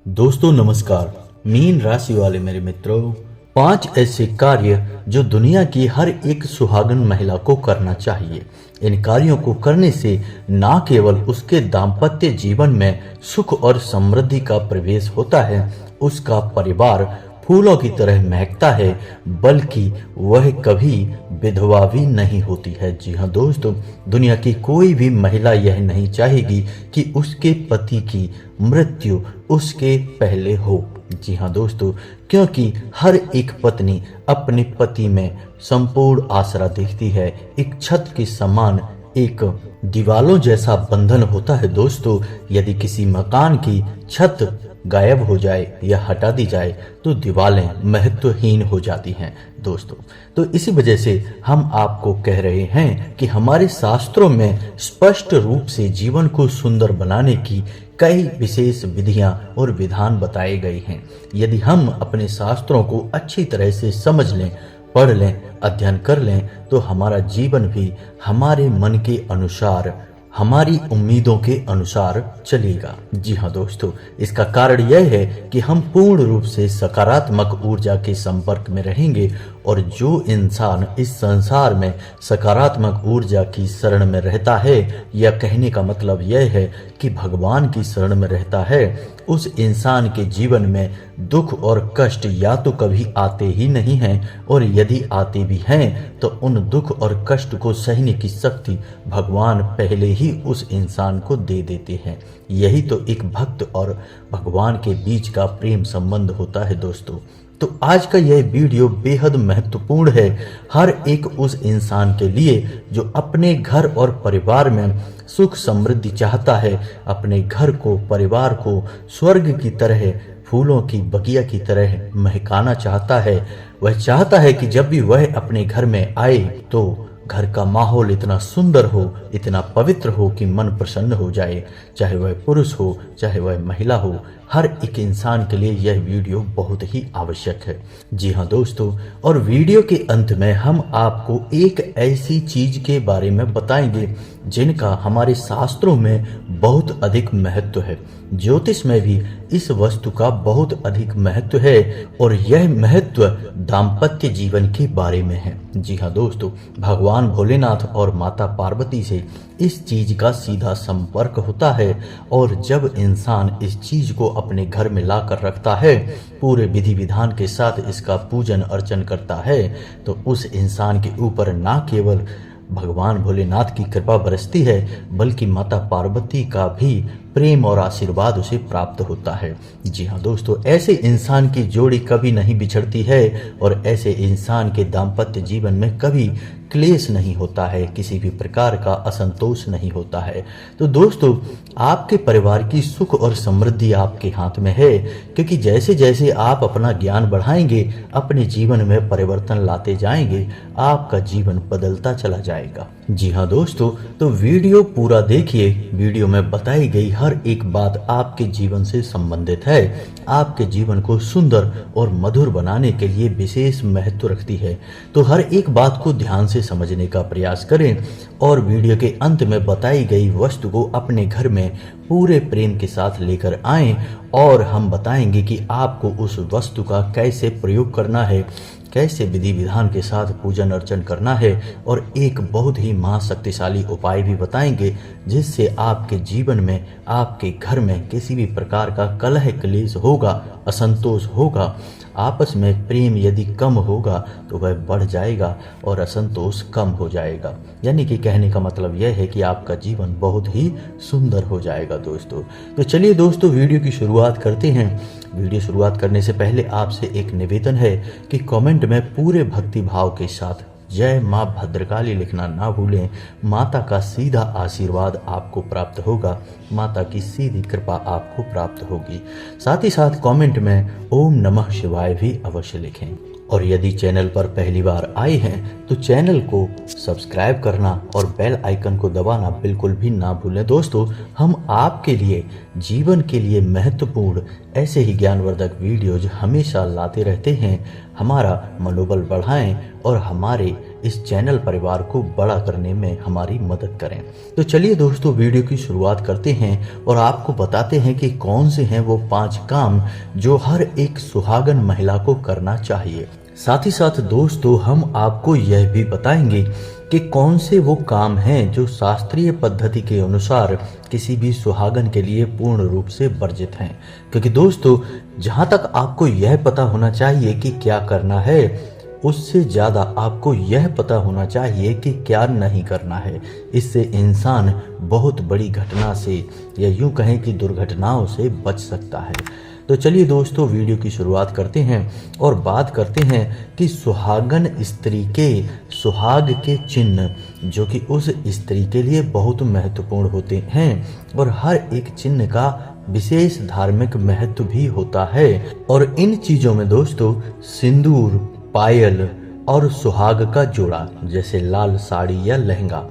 दोस्तों नमस्कार। मीन राशि वाले मेरे मित्रों, 5 ऐसे कार्य जो दुनिया की हर एक सुहागन महिला को करना चाहिए। इन कार्यों को करने से न केवल उसके दाम्पत्य जीवन में सुख और समृद्धि का प्रवेश होता है, उसका परिवार फूलों की तरह महकता है, बल्कि वह कभी विधवा भी नहीं होती है। जी हाँ दोस्तों, दुनिया की कोई भी महिला यह नहीं चाहेगी कि उसके पति की मृत्यु उसके पहले हो। जी हाँ दोस्तों, क्योंकि हर एक पत्नी अपने पति में संपूर्ण आसरा देखती है। एक छत के समान, एक दीवालों जैसा बंधन होता है दोस्तों। यदि किसी मकान की छत गायब हो जाए या हटा दी जाए तो दीवारें महत्वहीन हो जाती हैं दोस्तों। तो इसी वजह से हम आपको कह रहे हैं कि हमारे शास्त्रों में स्पष्ट रूप से जीवन को सुंदर बनाने की कई विशेष विधियां और विधान बताए गए हैं। यदि हम अपने शास्त्रों को अच्छी तरह से समझ लें, पढ़ लें, अध्ययन कर लें, तो हमारा जीवन भी हमारे मन के अनुसार, हमारी उम्मीदों के अनुसार चलेगा। जी हाँ दोस्तों, इसका कारण यह है कि हम पूर्ण रूप से सकारात्मक ऊर्जा के संपर्क में रहेंगे, और जो इंसान इस संसार में सकारात्मक ऊर्जा की शरण में रहता है, या कहने का मतलब यह है कि भगवान की शरण में रहता है, उस इंसान के जीवन में दुख और कष्ट या तो कभी आते ही नहीं हैं, और यदि आते भी हैं तो उन दुख और कष्ट को सहने की शक्ति भगवान पहले ही उस इंसान को दे देते हैं। यही तो एक भक्त और भगवान के बीच का प्रेम संबंध होता है दोस्तों। तो आज का यह वीडियो बेहद महत्वपूर्ण है हर एक उस इंसान के लिए जो अपने घर और परिवार में सुख समृद्धि चाहता है, अपने घर को, परिवार को स्वर्ग की तरह, फूलों की बगिया की तरह महकाना चाहता है। वह चाहता है कि जब भी वह अपने घर में आए तो घर का माहौल इतना सुंदर हो, इतना पवित्र हो कि मन प्रसन्न हो जाए। चाहे वह पुरुष हो, चाहे वह महिला हो, हर एक इंसान के लिए यह वीडियो बहुत ही आवश्यक है। जी हाँ दोस्तों, और वीडियो के अंत में हम आपको एक ऐसी चीज के बारे में बताएंगे जिनका हमारे शास्त्रों में बहुत अधिक महत्व है। ज्योतिष में भी इस वस्तु का बहुत अधिक महत्व है, और यह महत्व दाम्पत्य जीवन के बारे में है। जी हाँ दोस्तों, भगवान भोलेनाथ और माता पार्वती से इस चीज का सीधा संपर्क होता है, और जब इंसान इस चीज को अपने घर में ला कर रखता है, पूरे विधि विधान के साथ इसका पूजन अर्चन करता है, तो उस इंसान के ऊपर ना केवल भगवान भोलेनाथ की कृपा बरसती है, बल्कि माता पार्वती का भी प्रेम और आशीर्वाद उसे प्राप्त होता है। जी हाँ दोस्तों, ऐसे इंसान की जोड़ी कभी नहीं बिछड़ती है, और ऐसे इंसान के दाम्पत्य जीवन में कभी क्लेश नहीं होता है, किसी भी प्रकार का असंतोष नहीं होता है। तो दोस्तों, आपके परिवार की सुख और समृद्धि आपके हाथ में है, क्योंकि जैसे जैसे आप अपना ज्ञान बढ़ाएंगे, अपने जीवन में परिवर्तन लाते जाएंगे, आपका जीवन बदलता चला जाएगा। जी हाँ दोस्तों, तो वीडियो पूरा देखिए। वीडियो में बताई गई हर एक बात आपके जीवन से संबंधित है, आपके जीवन को सुंदर और मधुर बनाने के लिए विशेष महत्व रखती है। तो हर एक बात को ध्यान से समझने का प्रयास करें, और वीडियो के अंत में बताई गई वस्तु को अपने घर में पूरे प्रेम के साथ लेकर आएं, और हम बताएंगे कि आपको उस वस्तु का कैसे प्रयोग करना है, कैसे विधि विधान के साथ पूजन अर्चन करना है, और एक बहुत ही महाशक्तिशाली उपाय भी बताएंगे जिससे आपके जीवन में, आपके घर में किसी भी प्रकार का कलह क्लेश होगा, असंतोष होगा, आपस में प्रेम यदि कम होगा तो वह बढ़ जाएगा और असंतोष कम हो जाएगा। यानी कि कहने का मतलब यह है कि आपका जीवन बहुत ही सुंदर हो जाएगा दोस्तों। तो चलिए दोस्तों, वीडियो की शुरुआत करते हैं। वीडियो शुरुआत करने से पहले आपसे एक निवेदन है कि कमेंट में पूरे भक्ति भाव के साथ जय माँ भद्रकाली लिखना ना भूलें। माता का सीधा आशीर्वाद आपको प्राप्त होगा, माता की सीधी कृपा आपको प्राप्त होगी। साथ ही साथ कमेंट में ओम नमः शिवाय भी अवश्य लिखें। और यदि चैनल पर पहली बार आए हैं तो चैनल को सब्सक्राइब करना और बेल आइकन को दबाना बिल्कुल भी ना भूलें। दोस्तों, हम आपके लिए, जीवन के लिए महत्वपूर्ण ऐसे ही ज्ञानवर्धक वीडियोज हमेशा लाते रहते हैं। हमारा मनोबल बढ़ाएं और हमारे इस चैनल परिवार को बड़ा करने में हमारी मदद करें। तो चलिए दोस्तों, वीडियो की शुरुआत करते हैं और आपको बताते हैं कि कौन से हैं वो 5 काम जो हर एक सुहागन महिला को करना चाहिए। साथ ही साथ दोस्तों, हम आपको यह भी बताएंगे कि कौन से वो काम हैं जो शास्त्रीय पद्धति के अनुसार किसी भी सुहागन के लिए पूर्ण रूप से वर्जित हैं। क्योंकि दोस्तों, जहां तक आपको यह पता होना चाहिए कि क्या करना है, उससे ज़्यादा आपको यह पता होना चाहिए कि क्या नहीं करना है। इससे इंसान बहुत बड़ी घटना से या यूं कहें कि दुर्घटनाओं से बच सकता है। तो चलिए दोस्तों, वीडियो की शुरुआत करते हैं और बात करते हैं कि सुहागन स्त्री के सुहाग के चिन्ह जो कि उस स्त्री के लिए बहुत महत्वपूर्ण होते हैं और हर एक चिन्ह का विशेष धार्मिक महत्व भी होता है। और इन चीज़ों में दोस्तों सिंदूर, पायल और सुहाग का जोड़ा जैसे लाल साड़ी या लहंगा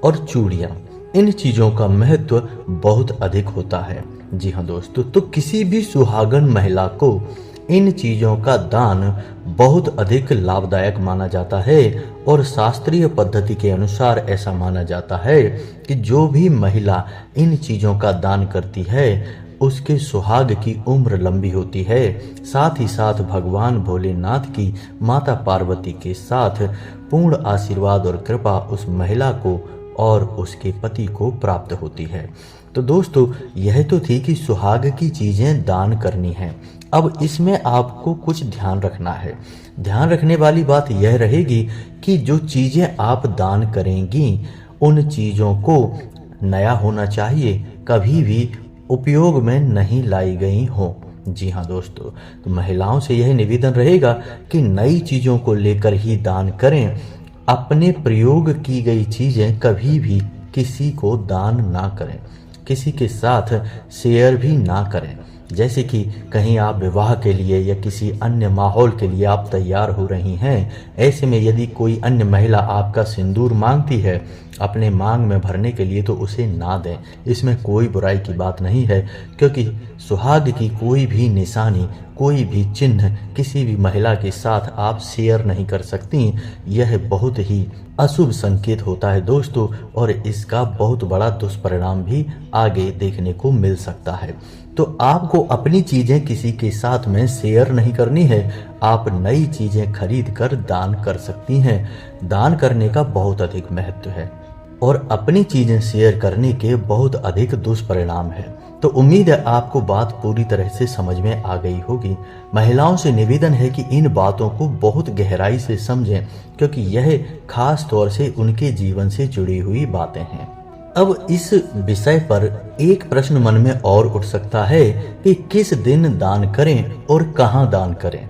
और चूड़ियाँ, इन चीज़ों का महत्व बहुत अधिक होता है। जी हाँ दोस्तों, तो किसी भी सुहागन महिला को इन चीज़ों का दान बहुत अधिक लाभदायक माना जाता है और शास्त्रीय पद्धति के अनुसार ऐसा माना जाता है कि जो भी महिला इन चीज़ों का दान करती है उसके सुहाग की उम्र लंबी होती है। साथ ही साथ भगवान भोलेनाथ की माता पार्वती के साथ पूर्ण आशीर्वाद और कृपा उस महिला को और उसके पति को प्राप्त होती है। तो दोस्तों, यह तो थी कि सुहाग की चीज़ें दान करनी हैं। अब इसमें आपको कुछ ध्यान रखना है। ध्यान रखने वाली बात यह रहेगी कि जो चीज़ें आप दान करेंगी उन चीज़ों को नया होना चाहिए, कभी भी उपयोग में नहीं लाई गई हो। जी हाँ दोस्तों, तो महिलाओं से यह निवेदन रहेगा कि नई चीज़ों को लेकर ही दान करें। अपने प्रयोग की गई चीज़ें कभी भी किसी को दान ना करें, किसी के साथ शेयर भी ना करें। जैसे कि कहीं आप विवाह के लिए या किसी अन्य माहौल के लिए आप तैयार हो रही हैं, ऐसे में यदि कोई अन्य महिला आपका सिंदूर मांगती है अपने मांग में भरने के लिए तो उसे ना दें। इसमें कोई बुराई की बात नहीं है, क्योंकि सुहाग की कोई भी निशानी, कोई भी चिन्ह किसी भी महिला के साथ आप शेयर नहीं कर सकती। यह बहुत ही अशुभ संकेत होता है दोस्तों, और इसका बहुत बड़ा दुष्परिणाम भी आगे देखने को मिल सकता है। तो आपको अपनी चीज़ें किसी के साथ में शेयर नहीं करनी है। आप नई चीज़ें खरीद कर दान कर सकती हैं। दान करने का बहुत अधिक महत्व है और अपनी चीज़ें शेयर करने के बहुत अधिक दुष्परिणाम है। तो उम्मीद है आपको बात पूरी तरह से समझ में आ गई होगी। महिलाओं से निवेदन है कि इन बातों को बहुत गहराई से समझें, क्योंकि यह खास तौर से उनके जीवन से जुड़ी हुई बातें हैं। अब इस विषय पर एक प्रश्न मन में और उठ सकता है कि किस दिन दान करें और कहाँ दान करें।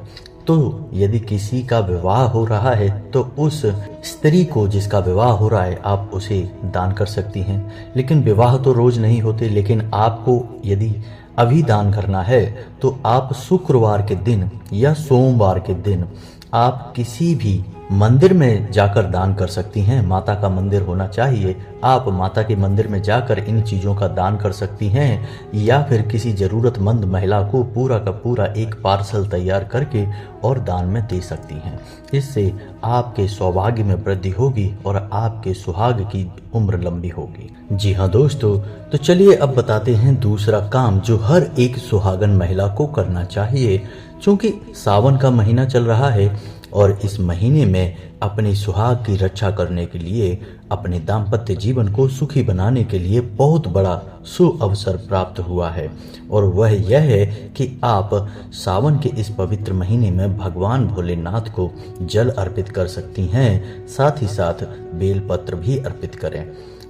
तो यदि किसी का विवाह हो रहा है तो उस स्त्री को जिसका विवाह हो रहा है आप उसे दान कर सकती हैं। लेकिन विवाह तो रोज नहीं होते, लेकिन आपको यदि अभी दान करना है तो आप शुक्रवार के दिन या सोमवार के दिन आप किसी भी मंदिर में जाकर दान कर सकती हैं। माता का मंदिर होना चाहिए। आप माता के मंदिर में जाकर इन चीज़ों का दान कर सकती हैं, या फिर किसी ज़रूरतमंद महिला को पूरा का पूरा एक पार्सल तैयार करके और दान में दे सकती हैं। इससे आपके सौभाग्य में वृद्धि होगी और आपके सुहाग की उम्र लंबी होगी। जी हाँ दोस्तों, तो चलिए अब बताते हैं दूसरा काम जो हर एक सुहागन महिला को करना चाहिए। चूँकि सावन का महीना चल रहा है और इस महीने में अपने सुहाग की रक्षा करने के लिए, अपने दाम्पत्य जीवन को सुखी बनाने के लिए बहुत बड़ा सुअवसर प्राप्त हुआ है। और वह यह है कि आप सावन के इस पवित्र महीने में भगवान भोलेनाथ को जल अर्पित कर सकती हैं। साथ ही साथ बेलपत्र भी अर्पित करें।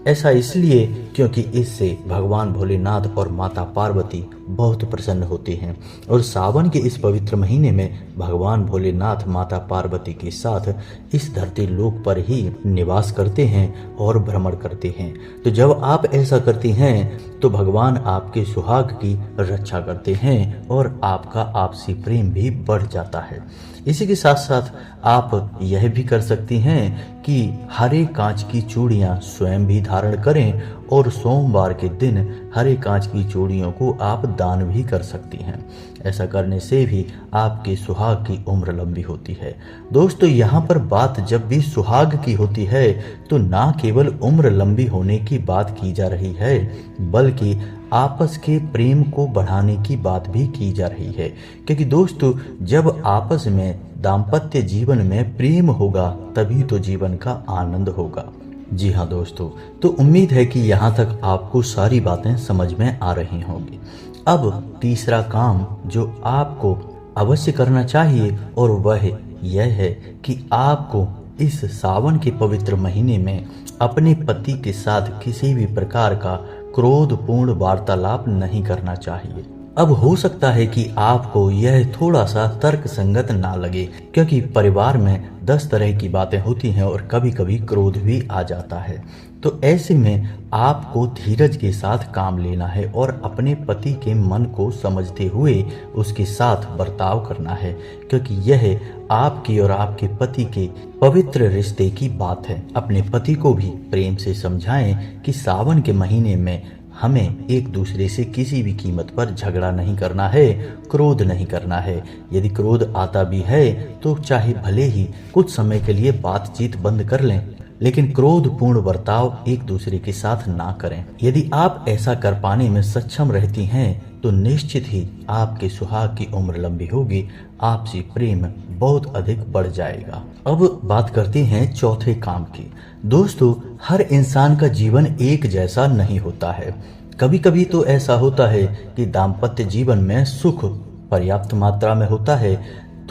ऐसा इसलिए क्योंकि इससे भगवान भोलेनाथ और माता पार्वती बहुत प्रसन्न होते हैं और सावन के इस पवित्र महीने में भगवान भोलेनाथ माता पार्वती के साथ इस धरती लोक पर ही निवास करते हैं और भ्रमण करते हैं। तो जब आप ऐसा करती हैं तो भगवान आपके सुहाग की रक्षा करते हैं और आपका आपसी प्रेम भी बढ़ जाता है। इसी के साथ साथ आप यह भी कर सकती हैं कि हरे कांच की चूड़ियां स्वयं भी धारण करें और सोमवार के दिन हरे कांच की चूड़ियों को आप दान भी कर सकती हैं। ऐसा करने से भी आपके सुहाग की उम्र लंबी होती है। दोस्तों, यहाँ पर बात जब भी सुहाग की होती है तो ना केवल उम्र लंबी होने की बात की जा रही है, बल्कि आपस के प्रेम को बढ़ाने की बात भी की जा रही है। क्योंकि दोस्तों, जब आपस में दाम्पत्य जीवन में प्रेम होगा तभी तो जीवन का आनंद होगा। जी हाँ दोस्तों, तो उम्मीद है कि यहाँ तक आपको सारी बातें समझ में आ रही होंगी। अब तीसरा काम जो आपको अवश्य करना चाहिए और वह यह है कि आपको इस सावन के पवित्र महीने में अपने पति के साथ किसी भी प्रकार का क्रोधपूर्ण वार्तालाप नहीं करना चाहिए। अब हो सकता है कि आपको यह थोड़ा सा तर्क संगत ना लगे, क्योंकि परिवार में 10 तरह की बातें होती हैं और कभी कभी क्रोध भी आ जाता है। तो ऐसे में आपको धीरज के साथ काम लेना है और अपने पति के मन को समझते हुए उसके साथ बर्ताव करना है, क्योंकि यह आपकी और आपके पति के पवित्र रिश्ते की बात है। अपने पति को भी प्रेम से समझाएं कि सावन के महीने में हमें एक दूसरे से किसी भी कीमत पर झगड़ा नहीं करना है, क्रोध नहीं करना है। यदि क्रोध आता भी है तो चाहे भले ही कुछ समय के लिए बातचीत बंद कर लें, लेकिन क्रोधपूर्ण बर्ताव एक दूसरे के साथ ना करें। यदि आप ऐसा कर पाने में सक्षम रहती हैं तो निश्चित ही आपके सुहाग की उम्र लंबी होगी, आपसी प्रेम बहुत अधिक बढ़ जाएगा। अब बात करते हैं चौथे काम की। दोस्तों, हर इंसान का जीवन एक जैसा नहीं होता है। कभी कभी तो ऐसा होता है कि दाम्पत्य जीवन में सुख पर्याप्त मात्रा में होता है,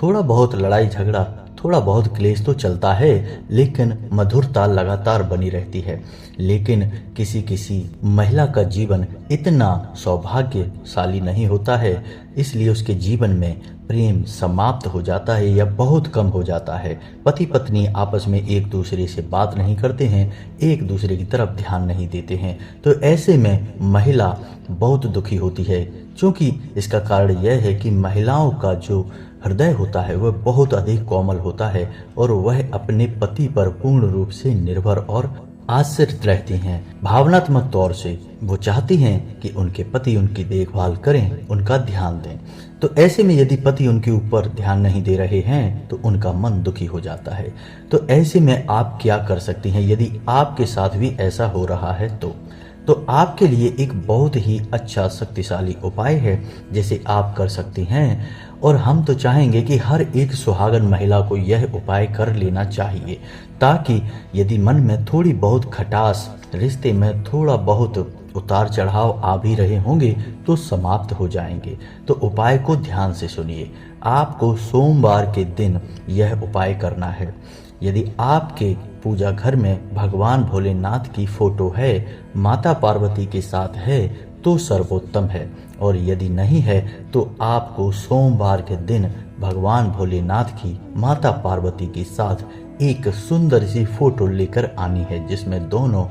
थोड़ा बहुत लड़ाई झगड़ा, थोड़ा बहुत क्लेश तो चलता है, लेकिन मधुरता लगातार बनी रहती है। लेकिन किसी किसी महिला का जीवन इतना सौभाग्यशाली नहीं होता है, इसलिए उसके जीवन में प्रेम समाप्त हो जाता है या बहुत कम हो जाता है। पति पत्नी आपस में एक दूसरे से बात नहीं करते हैं, एक दूसरे की तरफ ध्यान नहीं देते हैं। तो ऐसे में महिला बहुत दुखी होती है, क्योंकि इसका कारण यह है कि महिलाओं का जो हृदय होता है वह बहुत अधिक कोमल होता है और वह अपने पति पर पूर्ण रूप से निर्भर और आश्रित रहती हैं। भावनात्मक तौर से वो चाहती हैं कि उनके पति उनकी देखभाल करें, उनका ध्यान दें। तो ऐसे में यदि पति उनके ऊपर ध्यान नहीं दे रहे हैं तो उनका मन दुखी हो जाता है। तो ऐसे में आप क्या कर सकती हैं यदि आपके साथ भी ऐसा हो रहा है तो आपके लिए एक बहुत ही अच्छा शक्तिशाली उपाय है जिसे आप कर सकती हैं। और हम तो चाहेंगे कि हर एक सुहागन महिला को यह उपाय कर लेना चाहिए, ताकि यदि मन में थोड़ी बहुत खटास, रिश्ते में थोड़ा बहुत उतार चढ़ाव आ भी रहे होंगे तो समाप्त हो जाएंगे। तो उपाय को ध्यान से सुनिए। आपको सोमवार के दिन यह उपाय करना है। यदि आपके पूजा घर में भगवान भोलेनाथ की फोटो है, माता पार्वती के साथ है तो सर्वोत्तम है, और यदि नहीं है तो आपको सोमवार के दिन भगवान भोलेनाथ की माता पार्वती के साथ एक सुंदर सी फोटो लेकर आनी है जिसमें दोनों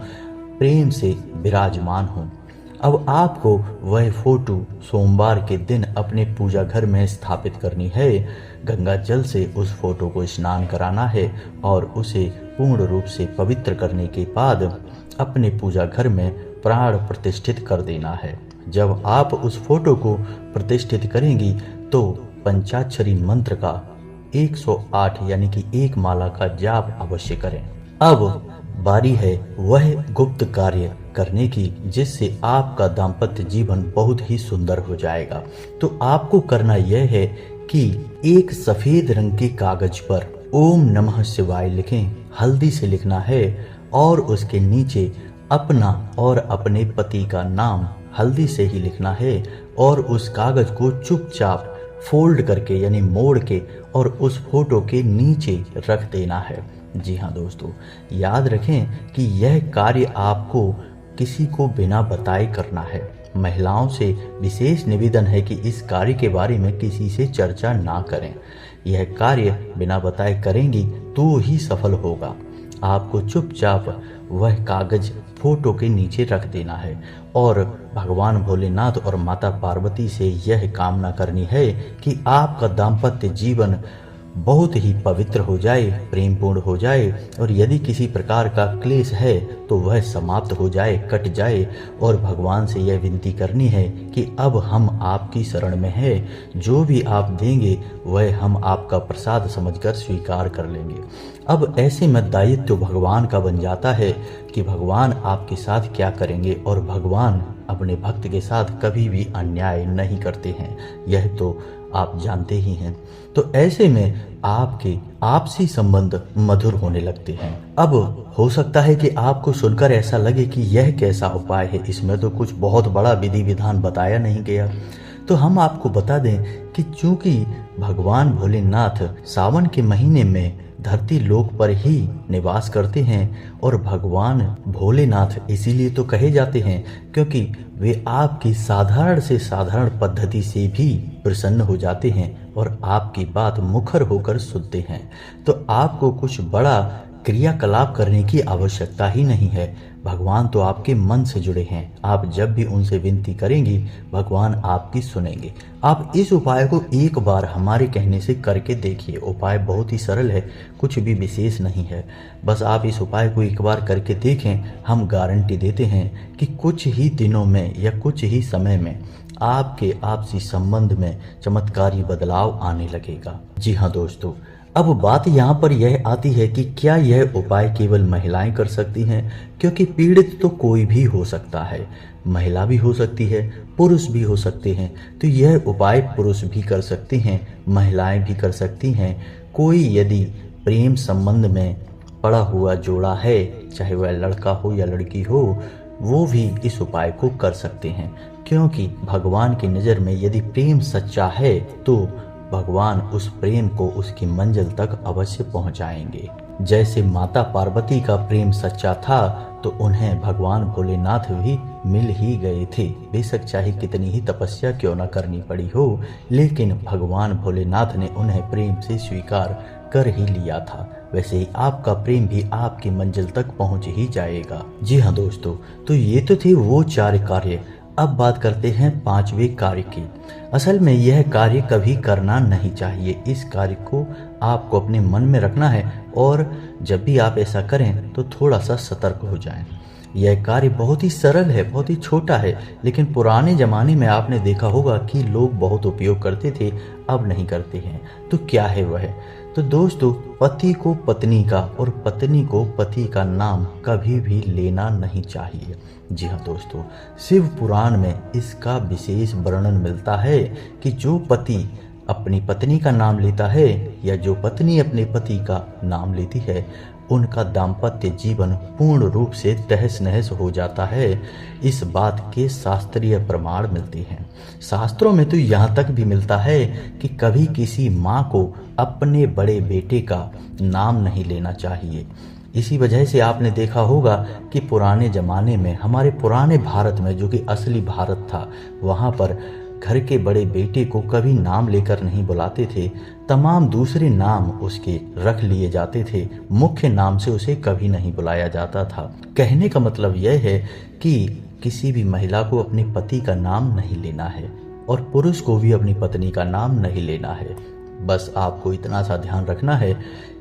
प्रेम से विराजमान हों। अब आपको वह फोटो सोमवार के दिन अपने पूजा घर में स्थापित करनी है। गंगा जल से उस फोटो को स्नान कराना है और उसे पूर्ण रूप से पवित्र करने के बाद अपने पूजा घर में प्राण प्रतिष्ठित कर देना है। जब आप उस फोटो को प्रतिष्ठित करेंगी तो पंचाक्षरी मंत्र का 108 यानी कि एक माला का जाप अवश्य करें। अब बारी है वह गुप्त कार्य करने की जिससे आपका दाम्पत्य जीवन बहुत ही सुंदर हो जाएगा। तो आपको करना यह है कि एक सफेद रंग के कागज पर ओम नमः शिवाय लिखें, हल्दी से लिखना है और उसके नीचे अपना और अपने पति का नाम हल्दी से ही लिखना है और उस कागज को चुपचाप फोल्ड करके यानी मोड़ के और उस फोटो के नीचे रख देना है। जी हाँ दोस्तों, याद रखें कि यह कार्य आपको किसी को बिना बताए करना है। महिलाओं से विशेष निवेदन है कि इस कार्य के बारे में किसी से चर्चा ना करें। यह कार्य बिना बताए करेंगी तो ही सफल होगा। आपको चुपचाप वह कागज फोटो के नीचे रख देना है और भगवान भोलेनाथ और माता पार्वती से यह कामना करनी है कि आपका दाम्पत्य जीवन बहुत ही पवित्र हो जाए, प्रेमपूर्ण हो जाए, और यदि किसी प्रकार का क्लेश है तो वह समाप्त हो जाए, कट जाए। और भगवान से यह विनती करनी है कि अब हम आपकी शरण में हैं, जो भी आप देंगे वह हम आपका प्रसाद समझकर स्वीकार कर लेंगे। अब ऐसे में दायित्व भगवान का बन जाता है कि भगवान आपके साथ क्या करेंगे, और भगवान अपने भक्त के साथ कभी भी अन्याय नहीं करते हैं, यह तो आप जानते ही हैं। तो ऐसे में आपके आपसी संबंध मधुर होने लगते हैं। अब हो सकता है कि आपको सुनकर ऐसा लगे कि यह कैसा उपाय है, इसमें तो कुछ बहुत बड़ा विधि विधान बताया नहीं गया। तो हम आपको बता दें कि चूंकि भगवान भोलेनाथ सावन के महीने में धरती लोक पर ही निवास करते हैं, और भगवान भोलेनाथ इसीलिए तो कहे जाते हैं क्योंकि वे आपकी साधारण से साधारण पद्धति से भी प्रसन्न हो जाते हैं और आपकी बात मुखर होकर सुनते हैं। तो आपको कुछ बड़ा क्रियाकलाप करने की आवश्यकता ही नहीं है। भगवान तो आपके मन से जुड़े हैं। आप जब भी उनसे विनती करेंगी भगवान आपकी सुनेंगे। आप इस उपाय को एक बार हमारे कहने से करके देखिए। उपाय बहुत ही सरल है, कुछ भी विशेष नहीं है। बस आप इस उपाय को एक बार करके देखें। हम गारंटी देते हैं कि कुछ ही दिनों में या कुछ ही समय में आपके आपसी संबंध में चमत्कारी बदलाव आने लगेगा। जी हाँ दोस्तों, अब बात यहाँ पर यह आती है कि क्या यह उपाय केवल महिलाएं कर सकती हैं, क्योंकि पीड़ित तो कोई भी हो सकता है, महिला भी हो सकती है, पुरुष भी हो सकते हैं। तो यह उपाय पुरुष भी कर सकते हैं, महिलाएं भी कर सकती हैं। कोई यदि प्रेम संबंध में पड़ा हुआ जोड़ा है, चाहे वह लड़का हो या लड़की हो, वो भी इस उपाय को कर सकते हैं, क्योंकि भगवान की नज़र में यदि प्रेम सच्चा है तो भगवान उस प्रेम को उसकी मंजिल तक अवश्य पहुंचाएंगे। जैसे माता पार्वती का प्रेम सच्चा था तो उन्हें भगवान भोलेनाथ भी मिल ही गए थे। बेशक चाहे कितनी ही तपस्या क्यों न करनी पड़ी हो, लेकिन भगवान भोलेनाथ ने उन्हें प्रेम से स्वीकार कर ही लिया था। वैसे ही आपका प्रेम भी आपकी मंजिल तक पहुंच ही जाएगा। जी हाँ दोस्तों, तो ये तो थे वो 4 कार्य। अब बात करते हैं 5वें कार्य की। असल में यह कार्य कभी करना नहीं चाहिए। इस कार्य को आपको अपने मन में रखना है, और जब भी आप ऐसा करें तो थोड़ा सा सतर्क हो जाएं। यह कार्य बहुत ही सरल है, बहुत ही छोटा है, लेकिन पुराने ज़माने में आपने देखा होगा कि लोग बहुत उपयोग करते थे, अब नहीं करते हैं। तो क्या है वह? तो दोस्तों, पति को पत्नी का और पत्नी को पति का नाम कभी भी लेना नहीं चाहिए। जी हाँ दोस्तों, शिव पुराण में इसका विशेष वर्णन मिलता है कि जो पति अपनी पत्नी का नाम लेता है या जो पत्नी अपने पति का नाम लेती है, उनका दाम्पत्य जीवन पूर्ण रूप से तहस नहस हो जाता है। इस बात के शास्त्रीय प्रमाण मिलते हैं। शास्त्रों में तो यहाँ तक भी मिलता है कि कभी किसी माँ को अपने बड़े बेटे का नाम नहीं लेना चाहिए। इसी वजह से आपने देखा होगा कि पुराने ज़माने में, हमारे पुराने भारत में, जो कि असली भारत था, वहाँ पर घर के बड़े बेटे को कभी नाम लेकर नहीं बुलाते थे। तमाम दूसरे नाम उसके रख लिए जाते थे, मुख्य नाम से उसे कभी नहीं बुलाया जाता था। कहने का मतलब यह है कि किसी भी महिला को अपने पति का नाम नहीं लेना है, और पुरुष को भी अपनी पत्नी का नाम नहीं लेना है। बस आपको इतना सा ध्यान रखना है।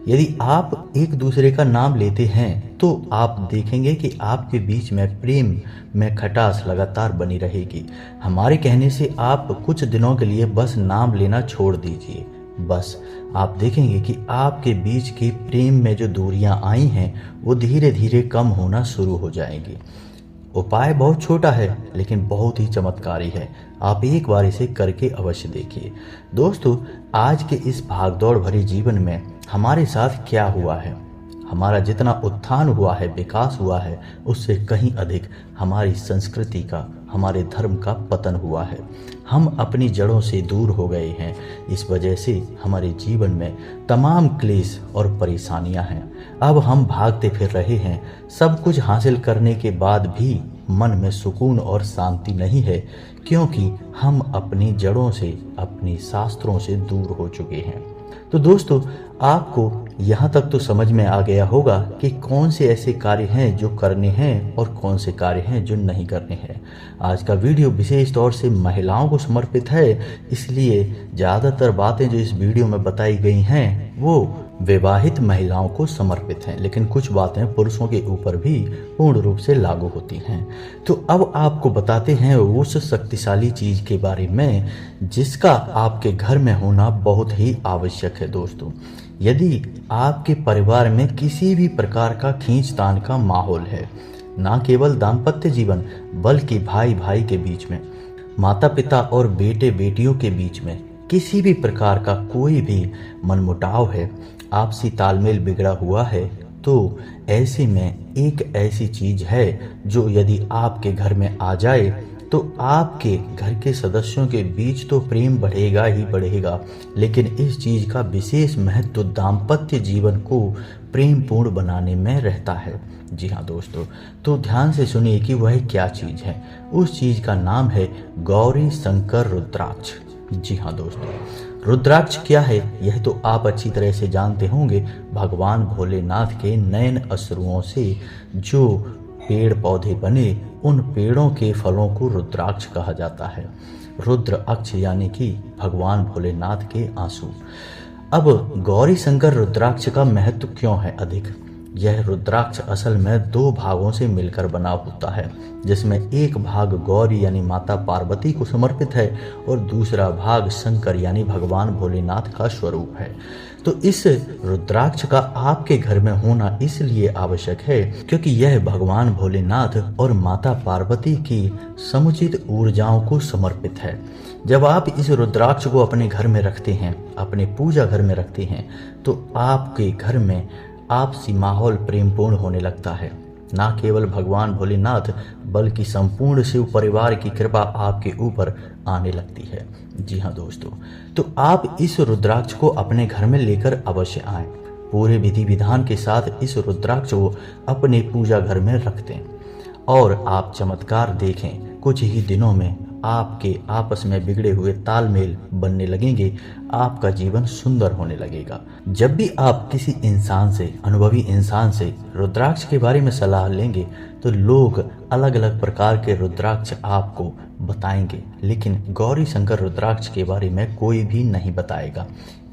यदि आप एक दूसरे का नाम लेते हैं तो आप देखेंगे कि आपके बीच में प्रेम में खटास लगातार बनी रहेगी। हमारे कहने से आप कुछ दिनों के लिए बस नाम लेना छोड़ दीजिए। बस आप देखेंगे कि आपके बीच की प्रेम में जो दूरियां आई हैं वो धीरे धीरे कम होना शुरू हो जाएंगी। उपाय बहुत छोटा है लेकिन बहुत ही चमत्कारी है। आप एक बार इसे करके अवश्य देखिए। दोस्तों, आज के इस भागदौड़ भरे जीवन में हमारे साथ क्या हुआ है, हमारा जितना उत्थान हुआ है, विकास हुआ है, उससे कहीं अधिक हमारी संस्कृति का, हमारे धर्म का पतन हुआ है। हम अपनी जड़ों से दूर हो गए हैं। इस वजह से हमारे जीवन में तमाम क्लेश और परेशानियां हैं। अब हम भागते फिर रहे हैं। सब कुछ हासिल करने के बाद भी मन में सुकून और शांति नहीं है, क्योंकि हम अपनी जड़ों से, अपनी शास्त्रों से दूर हो चुके हैं। तो दोस्तों, आपको यहाँ तक तो समझ में आ गया होगा कि कौन से ऐसे कार्य हैं जो करने हैं और कौन से कार्य हैं जो नहीं करने हैं। आज का वीडियो विशेष तौर से महिलाओं को समर्पित है, इसलिए ज़्यादातर बातें जो इस वीडियो में बताई गई हैं वो विवाहित महिलाओं को समर्पित हैं, लेकिन कुछ बातें पुरुषों के ऊपर भी पूर्ण रूप से लागू होती हैं। तो अब आपको बताते हैं उस शक्तिशाली चीज के बारे में जिसका आपके घर में होना बहुत ही आवश्यक है। दोस्तों, यदि आपके परिवार में किसी भी प्रकार का खींचतान का माहौल है, ना केवल दाम्पत्य जीवन बल्कि भाई भाई के बीच में, माता पिता और बेटे बेटियों के बीच में किसी भी प्रकार का कोई भी मनमुटाव है, आपसी तालमेल बिगड़ा हुआ है, तो ऐसे में एक ऐसी चीज है जो यदि आपके घर में आ जाए तो आपके घर के सदस्यों के बीच तो प्रेम बढ़ेगा ही बढ़ेगा, लेकिन इस चीज का विशेष महत्व दाम्पत्य जीवन को प्रेम पूर्ण बनाने में रहता है। जी हाँ दोस्तों, तो ध्यान से सुनिए कि वह क्या चीज है। उस चीज का नाम है गौरी शंकर रुद्राक्ष। जी हाँ दोस्तों, रुद्राक्ष क्या है यह तो आप अच्छी तरह से जानते होंगे। भगवान भोलेनाथ के नयन अश्रुओं से जो पेड़ पौधे बने, उन पेड़ों के फलों को रुद्राक्ष कहा जाता है। रुद्र अक्ष यानी कि भगवान भोलेनाथ के आंसू। अब गौरी शंकर रुद्राक्ष का महत्व क्यों है अधिक? यह रुद्राक्ष असल में दो भागों से मिलकर बना होता है, जिसमें एक भाग गौरी यानी माता पार्वती को समर्पित है और दूसरा भाग शंकर यानी भगवान भोलेनाथ का स्वरूप है। तो इस रुद्राक्ष का आपके घर में होना इसलिए आवश्यक है क्योंकि यह भगवान भोलेनाथ और माता पार्वती की समुचित ऊर्जाओं को समर्पित है। जब आप इस रुद्राक्ष को अपने घर में रखते हैं, अपने पूजा घर में रखते हैं, तो आपके घर में आपसी माहौल प्रेमपूर्ण होने लगता है। ना केवल भगवान भोलेनाथ बल्कि संपूर्ण शिव परिवार की कृपा आपके ऊपर आने लगती है। जी हाँ दोस्तों, तो आप इस रुद्राक्ष को अपने घर में लेकर अवश्य आएं। पूरे विधि विधान के साथ इस रुद्राक्ष को अपने पूजा घर में रख दें और आप चमत्कार देखें। कुछ ही दिनों में आपके आपस में बिगड़े हुए तालमेल बनने लगेंगे, आपका जीवन सुंदर होने लगेगा। जब भी आप किसी इंसान से, अनुभवी इंसान से रुद्राक्ष के बारे में सलाह लेंगे तो लोग अलग अलग प्रकार के रुद्राक्ष आपको बताएंगे, लेकिन गौरी शंकर रुद्राक्ष के बारे में कोई भी नहीं बताएगा।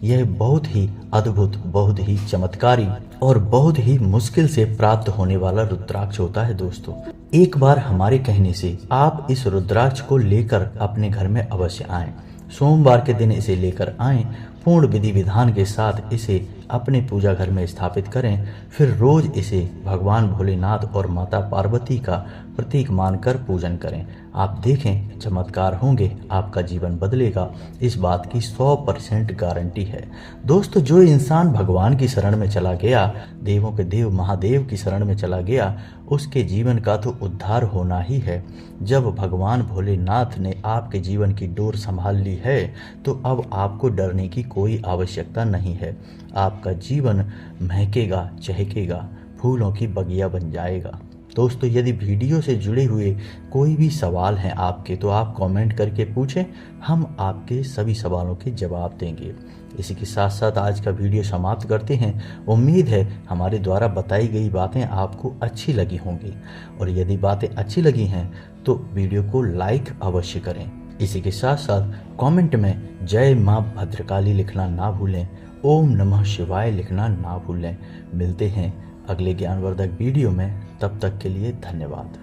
यह बहुत ही अद्भुत, बहुत ही चमत्कारी और बहुत ही मुश्किल से प्राप्त होने वाला रुद्राक्ष होता है। दोस्तों, एक बार हमारे कहने से आप इस रुद्राक्ष को लेकर अपने घर में अवश्य आएं। सोमवार के दिन इसे लेकर आएं, पूर्ण विधि विधान के साथ इसे अपने पूजा घर में स्थापित करें, फिर रोज इसे भगवान भोलेनाथ और माता पार्वती का प्रतीक मानकर पूजन करें। आप देखें चमत्कार होंगे, आपका जीवन बदलेगा, इस बात की 100% गारंटी है। दोस्तों, जो इंसान भगवान की शरण में चला गया, देवों के देव महादेव की शरण में चला गया, उसके जीवन का तो उद्धार होना ही है। जब भगवान भोलेनाथ ने आपके जीवन की डोर संभाल ली है तो अब आपको डरने की कोई आवश्यकता नहीं है। आपका जीवन महकेगा, चहकेगा, फूलों की बगिया बन जाएगा। दोस्तों, यदि वीडियो से जुड़े हुए कोई भी सवाल हैं आपके तो आप कमेंट करके पूछें, हम आपके सभी सवालों के जवाब देंगे। इसी के साथ साथ आज का वीडियो समाप्त करते हैं। उम्मीद है हमारे द्वारा बताई गई बातें आपको अच्छी लगी होंगी, और यदि बातें अच्छी लगी हैं तो वीडियो को लाइक अवश्य करें। इसी के साथ साथ कमेंट में जय माँ भद्रकाली लिखना ना भूलें, ओम नमः शिवाय लिखना ना भूलें। मिलते हैं अगले ज्ञानवर्धक वीडियो में, तब तक के लिए धन्यवाद।